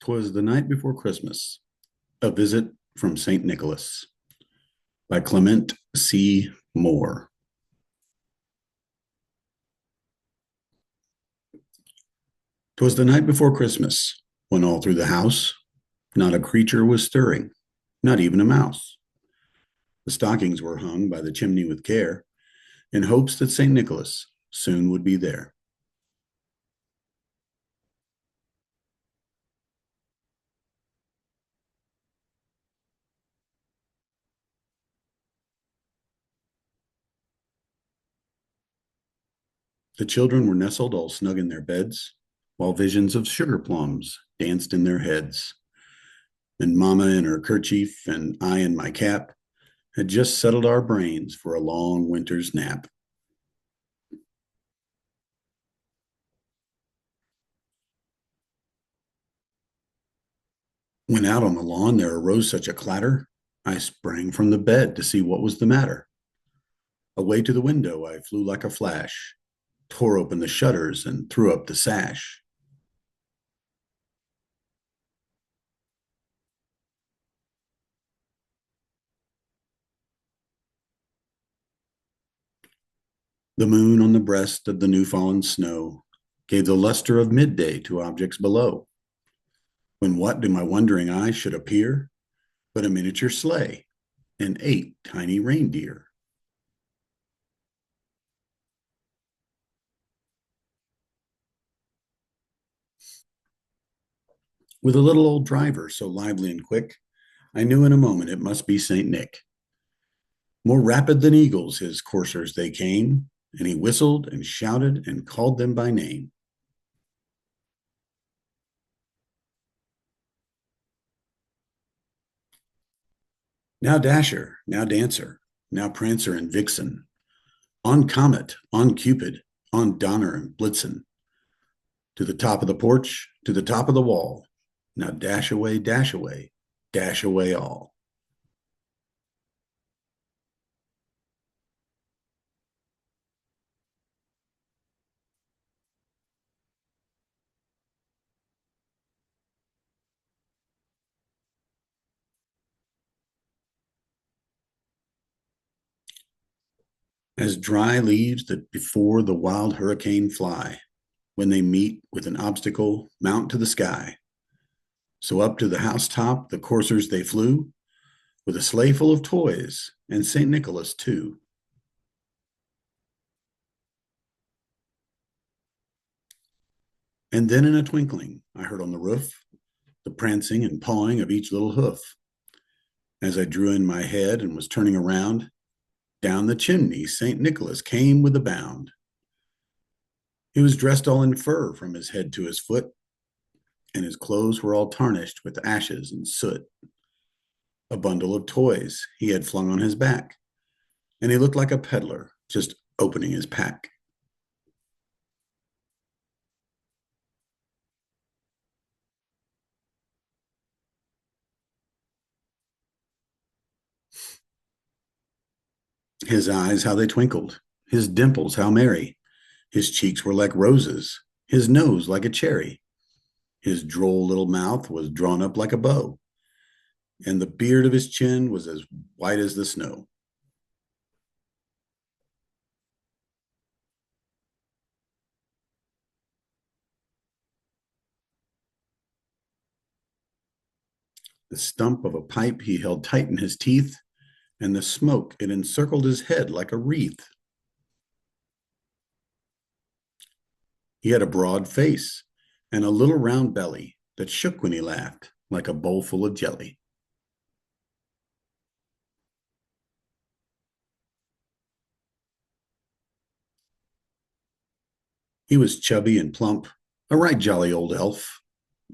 'Twas the night before Christmas. A visit from St. Nicholas by Clement C. Moore. 'Twas the night before Christmas, when all through the house not a creature was stirring, not even a mouse. The stockings were hung by the chimney with care, in hopes that St. Nicholas soon would be there. The children were nestled all snug in their beds, while visions of sugar plums danced in their heads. And Mamma in her kerchief and I in my cap had just settled our brains for a long winter's nap. When out on the lawn there arose such a clatter, I sprang from the bed to see what was the matter. Away to the window I flew like a flash, tore open the shutters, and threw up the sash. The moon on the breast of the new fallen snow gave the luster of midday to objects below. When what to my wondering eyes should appear but a miniature sleigh and 8 tiny reindeer. With a little old driver so lively and quick, I knew in a moment it must be St. Nick. More rapid than eagles his coursers they came, and he whistled and shouted and called them by name. Now Dasher, now Dancer, now Prancer and Vixen, on Comet, on Cupid, on Donner and Blitzen, to the top of the porch, to the top of the wall. Now dash away all. As dry leaves that before the wild hurricane fly, when they meet with an obstacle, mount to the sky. So up to the housetop the coursers they flew, with a sleigh full of toys, and St. Nicholas too. And then in a twinkling I heard on the roof the prancing and pawing of each little hoof. As I drew in my head and was turning around, down the chimney St. Nicholas came with a bound. He was dressed all in fur from his head to his foot, and his clothes were all tarnished with ashes and soot. A bundle of toys he had flung on his back, and he looked like a peddler just opening his pack. His eyes, how they twinkled, his dimples, how merry. His cheeks were like roses, his nose like a cherry. His droll little mouth was drawn up like a bow, and the beard of his chin was as white as the snow. The stump of a pipe he held tight in his teeth, and the smoke it encircled his head like a wreath. He had a broad face and a little round belly that shook when he laughed like a bowl full of jelly. He was chubby and plump, a right jolly old elf,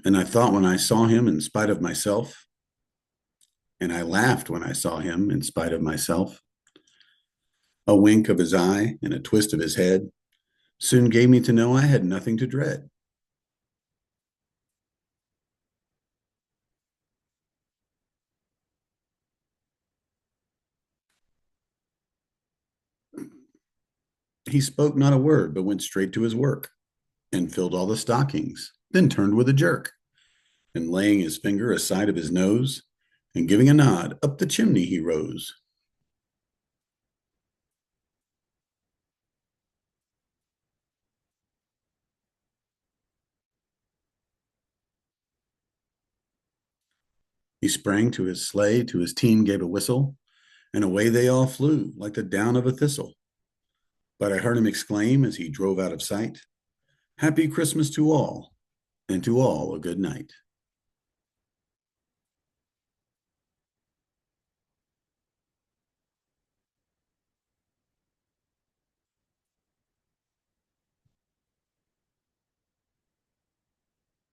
and I thought when I saw him in spite of myself, and I laughed when I saw him in spite of myself. A wink of his eye and a twist of his head soon gave me to know I had nothing to dread. He spoke not a word, but went straight to his work and filled all the stockings, then turned with a jerk and laying his finger aside of his nose, and giving a nod, up the chimney he rose. He sprang to his sleigh, to his team gave a whistle, and away they all flew like the down of a thistle. But I heard him exclaim as he drove out of sight, "Happy Christmas to all, and to all a good night."